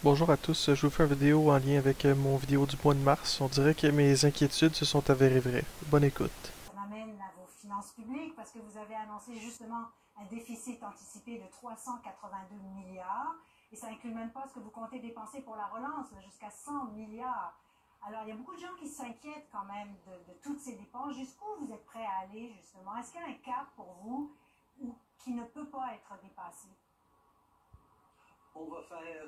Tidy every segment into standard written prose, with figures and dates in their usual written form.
Bonjour à tous, je vous fais une vidéo en lien avec mon vidéo du mois de mars. On dirait que mes inquiétudes se sont avérées vraies. Bonne écoute. Ça m'amène à vos finances publiques parce que vous avez annoncé justement un déficit anticipé de 382 milliards et ça n'inclut même pas ce que vous comptez dépenser pour la relance, jusqu'à 100 milliards. Alors il y a beaucoup de gens qui s'inquiètent quand même de toutes ces dépenses. Jusqu'où vous êtes prêts à aller justement? Est-ce qu'il y a un cap pour vous qui ne peut pas être dépassé? On va faire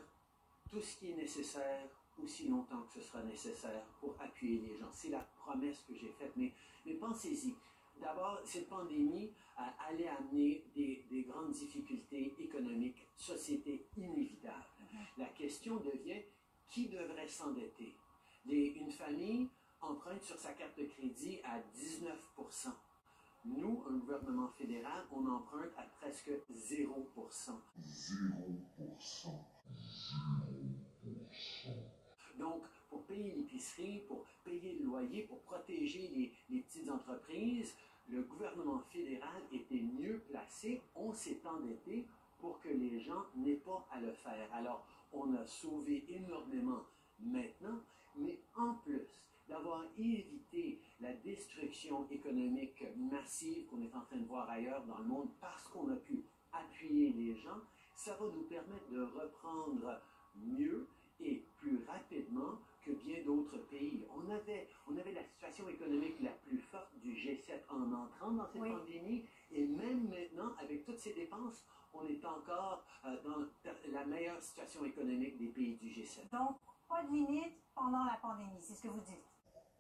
tout ce qui est nécessaire aussi longtemps que ce sera nécessaire pour appuyer les gens. C'est la promesse que j'ai faite. Mais pensez-y. D'abord, cette pandémie allait amener des grandes difficultés économiques, société inévitables. La question devient qui devrait s'endetter? Une famille emprunte sur sa carte de crédit à 19%. Nous, un gouvernement fédéral, on emprunte à presque 0%. 0%. Donc, pour payer l'épicerie, pour payer le loyer, pour protéger les petites entreprises, le gouvernement fédéral était mieux placé. On s'est endetté pour que les gens n'aient pas à le faire. Alors, on a sauvé énormément maintenant, mais en plus d'avoir évité la destruction économique massive qu'on est en train de voir ailleurs dans le monde parce qu'on a pu appuyer les gens, ça va nous permettre de reprendre mieux et plus rapidement que bien d'autres pays. On avait la situation économique la plus forte du G7 en entrant dans cette pandémie, et même maintenant, avec toutes ces dépenses, on est encore dans la meilleure situation économique des pays du G7. Donc, pas de limite pendant la pandémie, c'est ce que vous dites.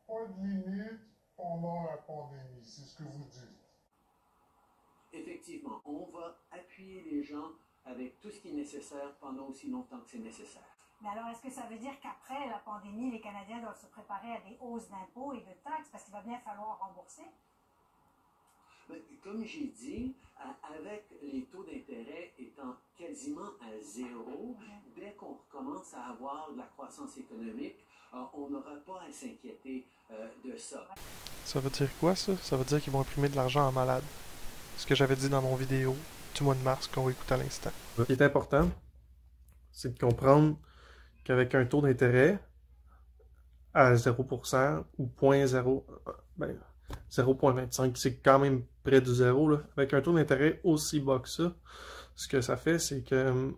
Pas de limite pendant la pandémie, c'est ce que vous dites. Effectivement, on va appuyer les gens avec tout ce qui est nécessaire pendant aussi longtemps que c'est nécessaire. Mais alors, est-ce que ça veut dire qu'après la pandémie, les Canadiens doivent se préparer à des hausses d'impôts et de taxes parce qu'il va bien falloir rembourser? Comme j'ai dit, avec les taux d'intérêt étant quasiment à zéro, dès qu'on recommence à avoir de la croissance économique, on n'aura pas à s'inquiéter de ça. Ça veut dire quoi ça? Ça veut dire qu'ils vont imprimer de l'argent en malade. Ce que j'avais dit dans mon vidéo du mois de mars qu'on va écouter à l'instant. Ce qui est important, c'est de comprendre qu'avec un taux d'intérêt à 0% ou 0,25, c'est quand même près du zéro, là. Avec un taux d'intérêt aussi bas que ça, ce que ça fait, c'est que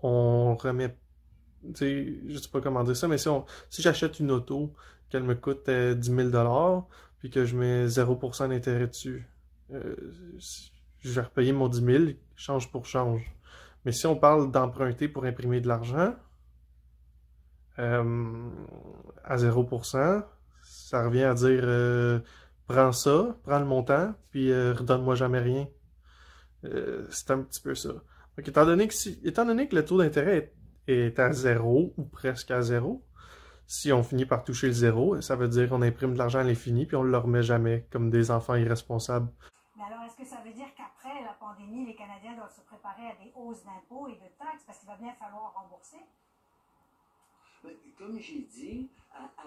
on remet, je sais pas comment dire ça, mais si j'achète une auto, qu'elle me coûte 10 000 $, puis que je mets 0% d'intérêt dessus, je vais repayer mon 10 000, change pour change. Mais si on parle d'emprunter pour imprimer de l'argent, à 0%, ça revient à dire prends ça, prends le montant, puis redonne-moi jamais rien. C'est un petit peu ça. Donc, étant donné que le taux d'intérêt est à zéro ou presque à zéro, si on finit par toucher le zéro, ça veut dire qu'on imprime de l'argent à l'infini puis on ne le remet jamais comme des enfants irresponsables. Mais alors, est-ce que ça veut dire qu'après la pandémie, les Canadiens doivent se préparer à des hausses d'impôts et de taxes parce qu'il va bien falloir rembourser? Comme j'ai dit,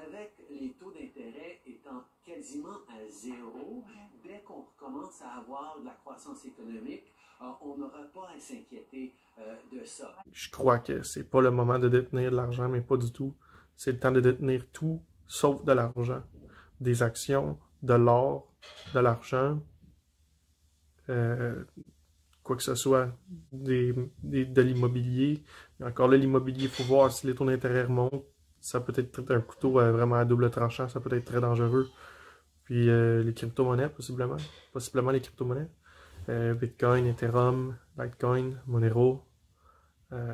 avec les taux d'intérêt étant quasiment à zéro, dès qu'on recommence à avoir de la croissance économique, on n'aura pas à s'inquiéter de ça. Je crois que c'est pas le moment de détenir de l'argent, mais pas du tout. C'est le temps de détenir tout, sauf de l'argent. Des actions, de l'or, de l'argent, quoi que ce soit, de l'immobilier. Encore là, l'immobilier, il faut voir si les taux d'intérêt remontent. Ça peut être un couteau vraiment à double tranchant, ça peut être très dangereux. Puis les crypto-monnaies, possiblement les crypto-monnaies. Bitcoin, Ethereum, Litecoin, Monero.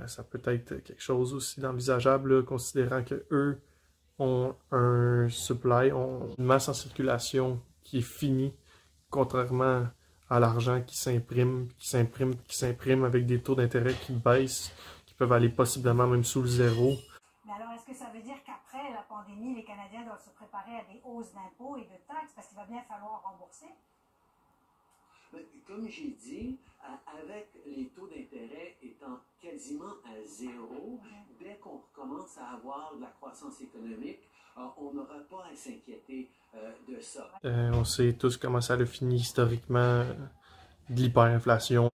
Ça peut être quelque chose aussi d'envisageable, considérant qu'eux ont un supply, ont une masse en circulation qui est finie, contrairement à l'argent qui s'imprime avec des taux d'intérêt qui baissent, qui peuvent aller possiblement même sous le zéro. Mais alors, est-ce que ça veut dire qu'après la pandémie, les Canadiens doivent se préparer à des hausses d'impôts et de taxes parce qu'il va bien falloir rembourser? Comme j'ai dit, avec les taux d'intérêt étant quasiment à zéro, dès qu'on recommence à avoir de la croissance économique, on n'aura pas à s'inquiéter de ça. On sait tous comment ça a fini historiquement, de l'hyperinflation.